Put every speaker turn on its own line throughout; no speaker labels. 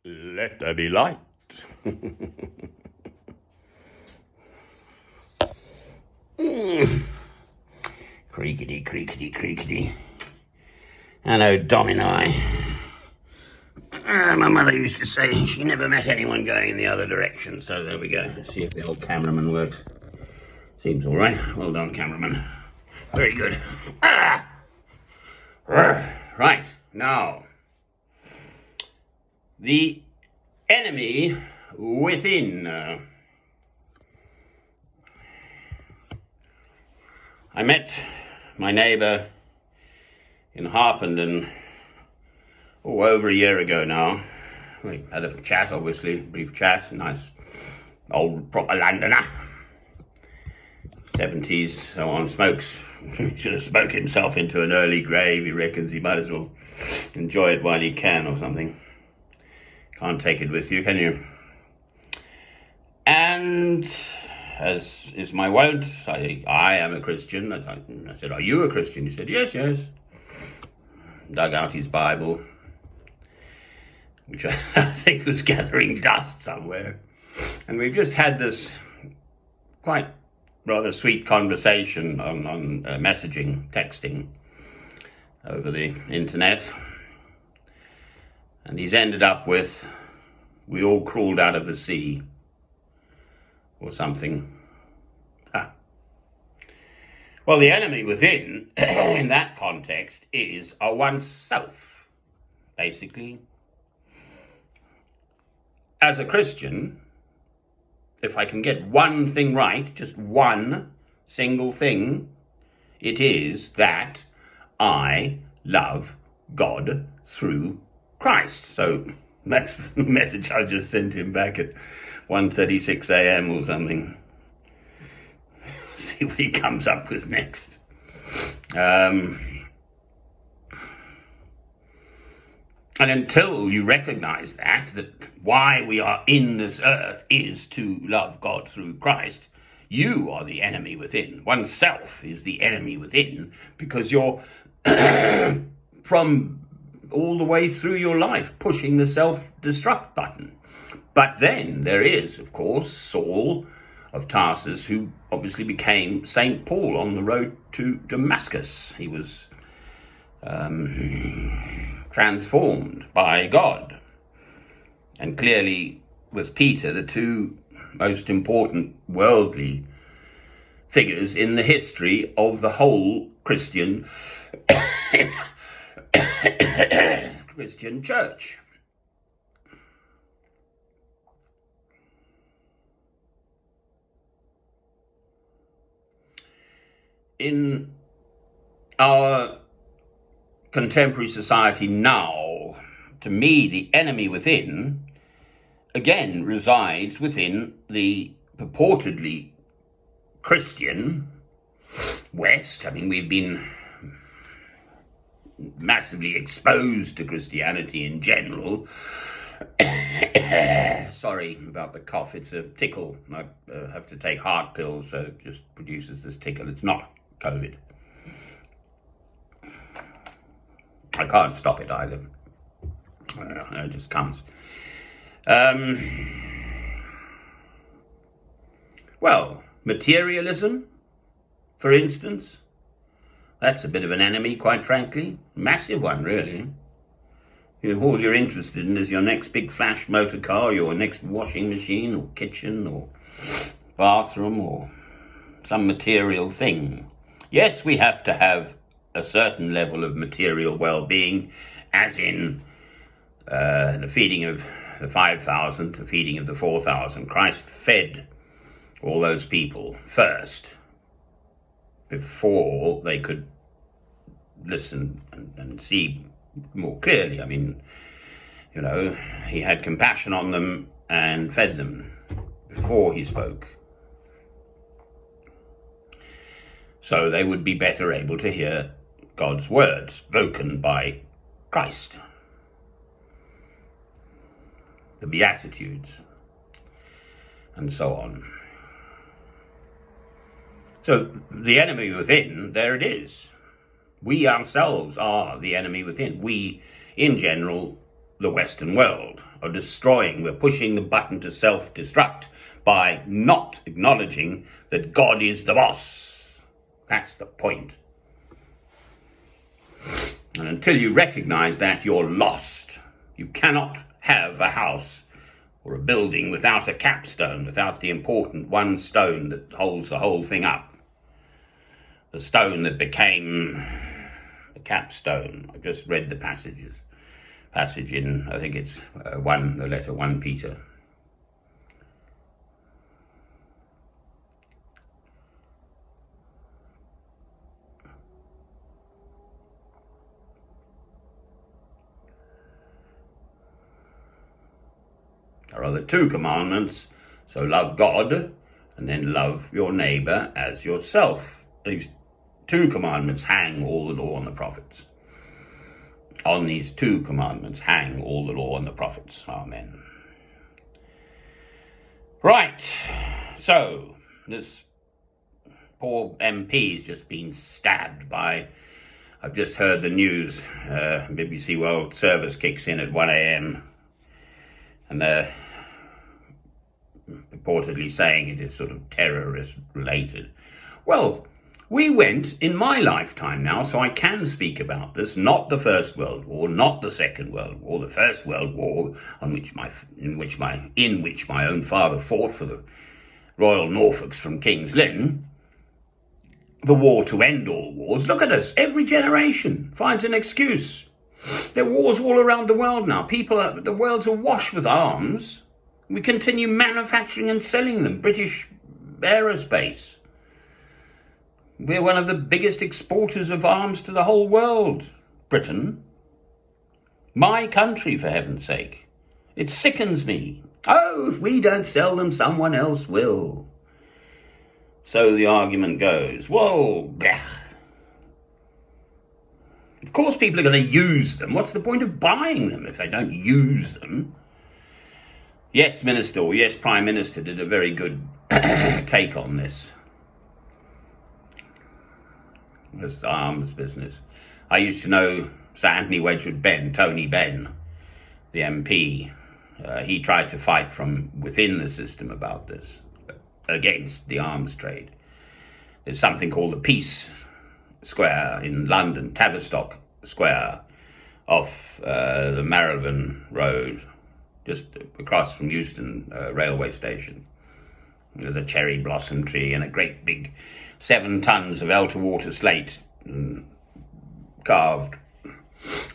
Let there be light. Creakety, creakety, creakety. Anno Domini. My mother used to say she never met anyone going in the other direction, so there we go. Let's see if the old cameraman works. Seems all right. Well done, cameraman. Very good. Right, now. The enemy within. I met my neighbour in Harpenden over a year ago now. We had a chat, obviously, brief chat, nice old proper Londoner. 70s, so on, smokes. Should have smoked himself into an early grave. He reckons he might as well enjoy it while he can or something. Can't take it with you, can you? And as is my wont, I am a Christian. I said, are you a Christian? He said, yes. Dug out his Bible, which I think was gathering dust somewhere. And we've just had this quite rather sweet conversation on messaging, texting over the internet. And he's ended up with, we all crawled out of the sea, or something. Well, the enemy within, in that context, is oneself, basically. As a Christian, if I can get one thing right, just one single thing, it is that I love God through Christ. So that's the message I just sent him back at 1:36 a.m. or something. See what he comes up with next. And until you recognize that why we are in this earth is to love God through Christ, you are the enemy within. Oneself is the enemy within, because you're from all the way through your life pushing the self-destruct button. But then there is, of course, Saul of Tarsus, who obviously became St. Paul on the road to Damascus. He was transformed by God. And clearly, with Peter, the two most important worldly figures in the history of the whole Christian church. In our contemporary society now, to me, the enemy within, again, resides within the purportedly Christian West. I mean, we've been massively exposed to Christianity in general. Sorry about the cough, it's a tickle. I have to take heart pills, so it just produces this tickle. It's not COVID. I can't stop it either. It just comes. Well, materialism, for instance, that's a bit of an enemy, quite frankly. Massive one, really. All you're interested in is your next big flash motor car, your next washing machine, or kitchen, or bathroom, or some material thing. Yes, we have to have a certain level of material well-being, as in the feeding of the 5,000, the feeding of the 4,000. Christ fed all those people first, before they could listen and see more clearly. I mean, he had compassion on them and fed them before he spoke, so they would be better able to hear God's word spoken by Christ. The Beatitudes, and so on. So the enemy within, there it is. We ourselves are the enemy within. We, in general, the Western world, are destroying, we're pushing the button to self-destruct by not acknowledging that God is the boss. That's the point. And until you recognize that, you're lost. You cannot have a house or a building without a capstone, without the important one stone that holds the whole thing up. The stone that became the capstone. I've just read the passage in, I think it's the letter 1 Peter. There are the 2 commandments, so love God and then love your neighbor as yourself. These 2 commandments hang all the law and the prophets. On these 2 commandments hang all the law and the prophets. Amen. Right, so this poor MP's just been stabbed by, I've just heard the news, BBC World Service kicks in at 1 a.m. and they're purportedly saying it is sort of terrorist related. Well, we went in my lifetime now, so I can speak about this, not the First World War, not the Second World War, the First World War, in which my own father fought for the Royal Norfolks from King's Lynn, the war to end all wars. Look at us, every generation finds an excuse. There are wars all around the world now. The world's awash with arms. We continue manufacturing and selling them. British aerospace. We're one of the biggest exporters of arms to the whole world. Britain. My country, for heaven's sake. It sickens me. Oh, if we don't sell them, someone else will. So the argument goes. Well, blech. Of course people are going to use them. What's the point of buying them if they don't use them? Yes, Minister, or yes, Prime Minister did a very good take on this. This arms business. I used to know Sir Anthony Wedgwood Benn, Tony Benn, the MP. He tried to fight from within the system about this, against the arms trade. There's something called the Peace Square in London, Tavistock Square, off the Marylebone Road, just across from Euston railway station. There's a cherry blossom tree and a great big 7 tons of Elter-water slate carved.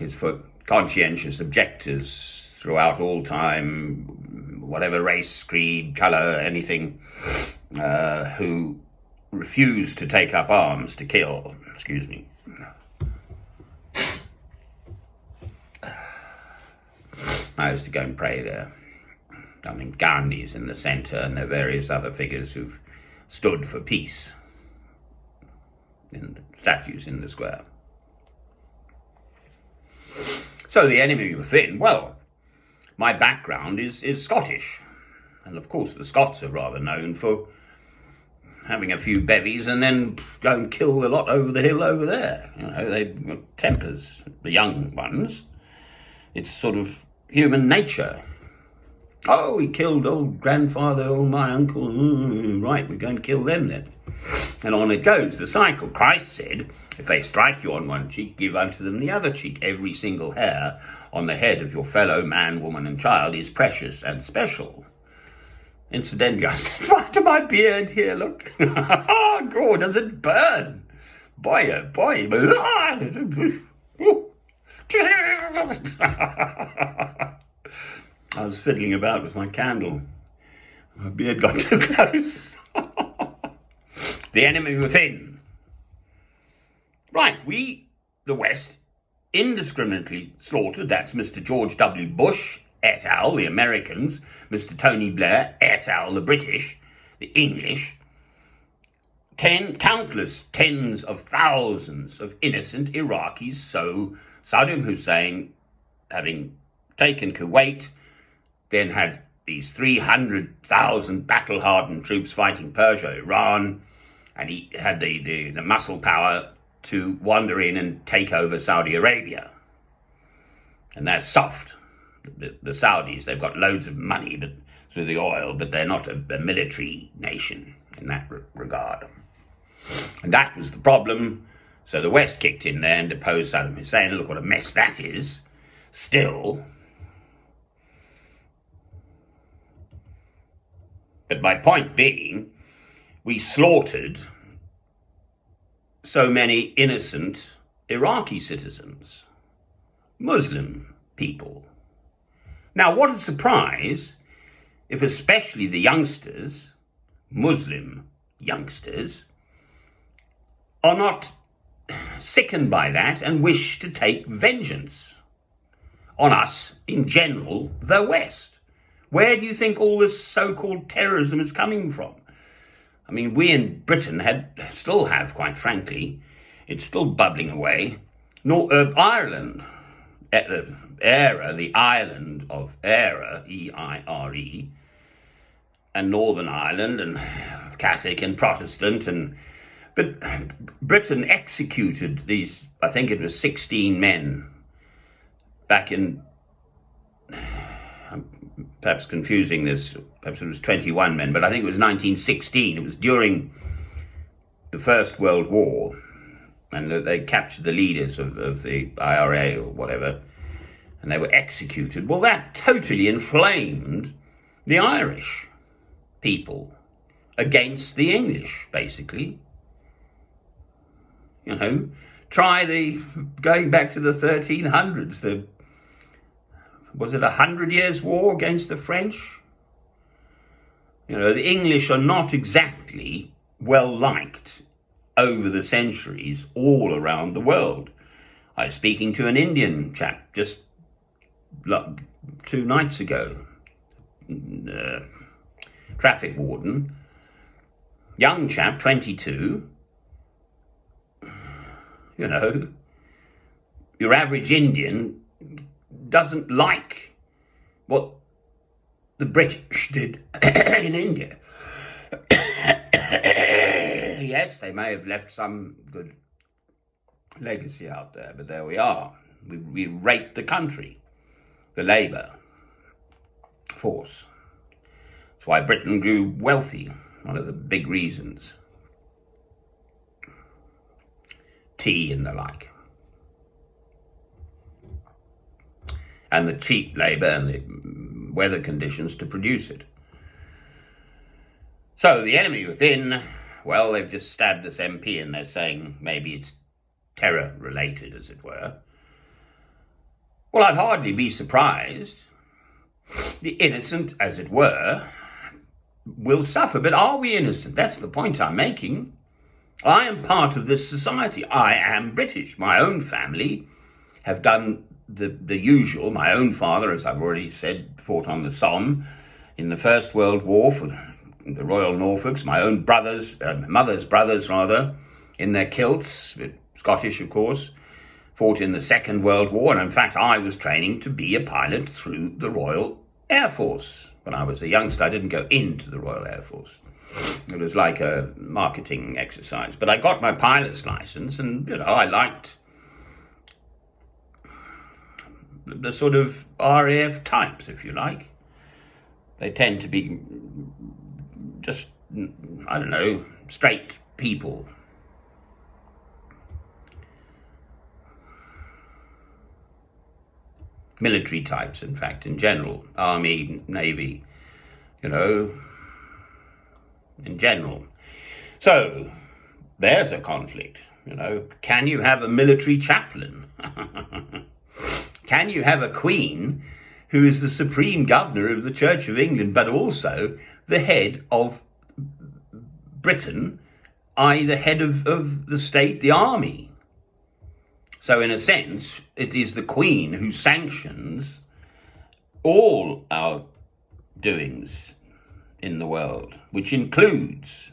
It's for conscientious objectors throughout all time, whatever race, creed, colour, anything, who refuse to take up arms to kill. Excuse me. I used to go and pray there. I mean, Gandhi's in the centre, and there are various other figures who've stood for peace in statues in the square. So the enemy within, well, my background is Scottish. And of course the Scots are rather known for having a few bevies and then go and kill a lot over the hill over there. You know, they've got tempers, the young ones. It's sort of human nature. Oh, he killed old grandfather, oh, my uncle. Right, we're going to kill them then. And on it goes, the cycle. Christ said, if they strike you on one cheek, give unto them the other cheek. Every single hair on the head of your fellow man, woman, and child is precious and special. Incidentally, I said, right to my beard here, look. Oh, God, does it burn? Boy, oh, boy. I was fiddling about with my candle. My beard got too close. The enemy within. Right, we, the West, indiscriminately slaughtered, that's Mr. George W. Bush, et al., the Americans, Mr. Tony Blair, et al., the British, the English, countless tens of thousands of innocent Iraqis. So Saddam Hussein, having taken Kuwait, then had these 300,000 battle-hardened troops fighting Persia, Iran, and he had the muscle power to wander in and take over Saudi Arabia. And they're soft. The Saudis, they've got loads of money through the oil, but they're not a military nation in that regard. And that was the problem. So the West kicked in there and deposed Saddam Hussein. Look what a mess that is. Still. But my point being, we slaughtered so many innocent Iraqi citizens, Muslim people. Now, what a surprise if especially the youngsters, Muslim youngsters, are not sickened by that and wish to take vengeance on us in general, the West. Where do you think all this so-called terrorism is coming from? I mean, we in Britain still have, quite frankly, it's still bubbling away. Ireland, the island of Eire, E-I-R-E, and Northern Ireland, and Catholic and Protestant, but Britain executed these, I think it was 16 men back in, I'm perhaps confusing this, perhaps it was 21 men, but I think it was 1916. It was during the First World War, and they captured the leaders of the IRA or whatever, and they were executed. Well, that totally inflamed the Irish people against the English, basically. You know, going back to the 1300s, was it 100 Years' War against the French? You know, the English are not exactly well liked over the centuries all around the world. I was speaking to an Indian chap just 2 nights ago, traffic warden, young chap, 22. You know, your average Indian doesn't like what the British did in India. Yes, they may have left some good legacy out there, but there we are. We raped the country, the labour force. That's why Britain grew wealthy, one of the big reasons. Tea and the like. And the cheap labour and the weather conditions to produce it. So the enemy within, well, they've just stabbed this MP and they're saying maybe it's terror related, as it were. Well, I'd hardly be surprised. The innocent, as it were, will suffer. But are we innocent? That's the point I'm making. I am part of this society. I am British. My own family have done the usual. My own father, as I've already said, fought on the Somme in the First World War for the Royal Norfolks. My own mother's brothers, in their kilts, Scottish, of course, fought in the Second World War. And in fact, I was training to be a pilot through the Royal Air Force. When I was a youngster, I didn't go into the Royal Air Force. It was like a marketing exercise. But I got my pilot's license, and, you know, I liked the sort of RAF types, if you like. They tend to be just, I don't know, straight people. Military types, in fact, in general. Army, Navy, you know, in general. So, there's a conflict, you know. Can you have a military chaplain? Can you have a queen who is the supreme governor of the Church of England, but also the head of Britain, i.e. the head of the state, the army? So in a sense, it is the Queen who sanctions all our doings in the world, which includes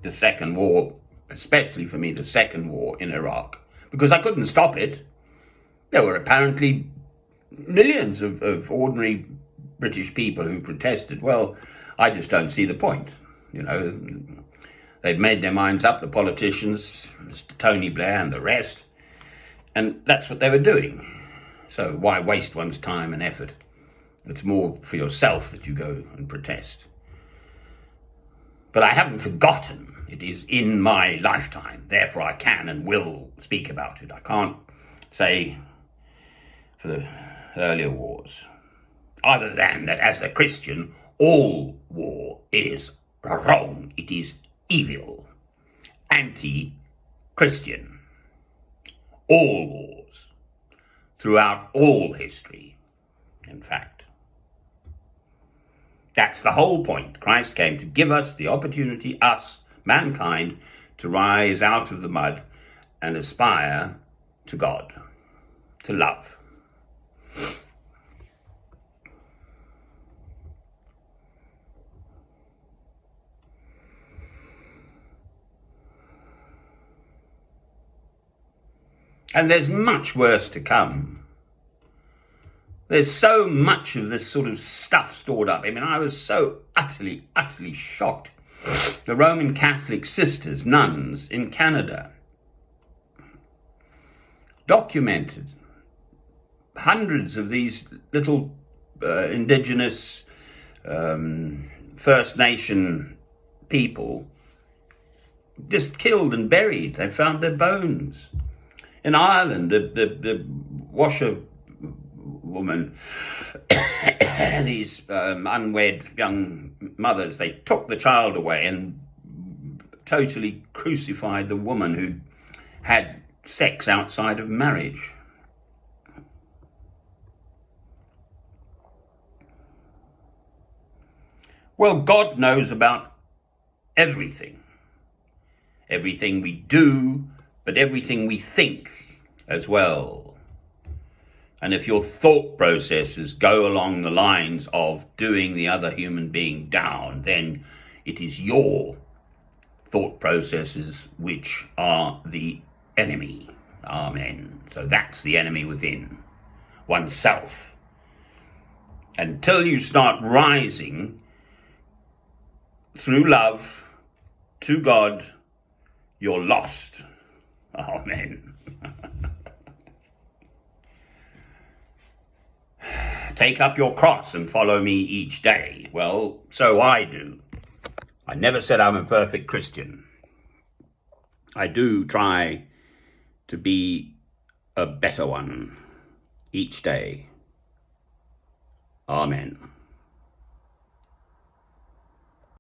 the second war, especially for me, the second war in Iraq, because I couldn't stop it. There were apparently millions of ordinary British people who protested. Well, I just don't see the point, you know. They'd made their minds up, the politicians, Mr. Tony Blair and the rest. And that's what they were doing. So why waste one's time and effort? It's more for yourself that you go and protest. But I haven't forgotten. It is in my lifetime. Therefore, I can and will speak about it. I can't say for the earlier wars, other than that as a Christian, all war is wrong. It is evil, anti-Christian. All wars, throughout all history, in fact. That's the whole point. Christ came to give us the opportunity, us, mankind, to rise out of the mud and aspire to God, to love. And there's much worse to come. There's so much of this sort of stuff stored up. I mean, I was so utterly shocked. The Roman Catholic sisters, nuns in Canada, documented hundreds of these little indigenous First Nation people just killed and buried. They found their bones. In Ireland, the washerwoman, these unwed young mothers, they took the child away and totally crucified the woman who had sex outside of marriage. Well, God knows about everything. Everything we do, but everything we think as well. And if your thought processes go along the lines of doing the other human being down, then it is your thought processes which are the enemy. Amen. So that's the enemy within oneself. Until you start rising through love to God, you're lost. Amen. Take up your cross and follow me each day. Well, so I do. I never said I'm a perfect Christian. I do try to be a better one each day. Amen.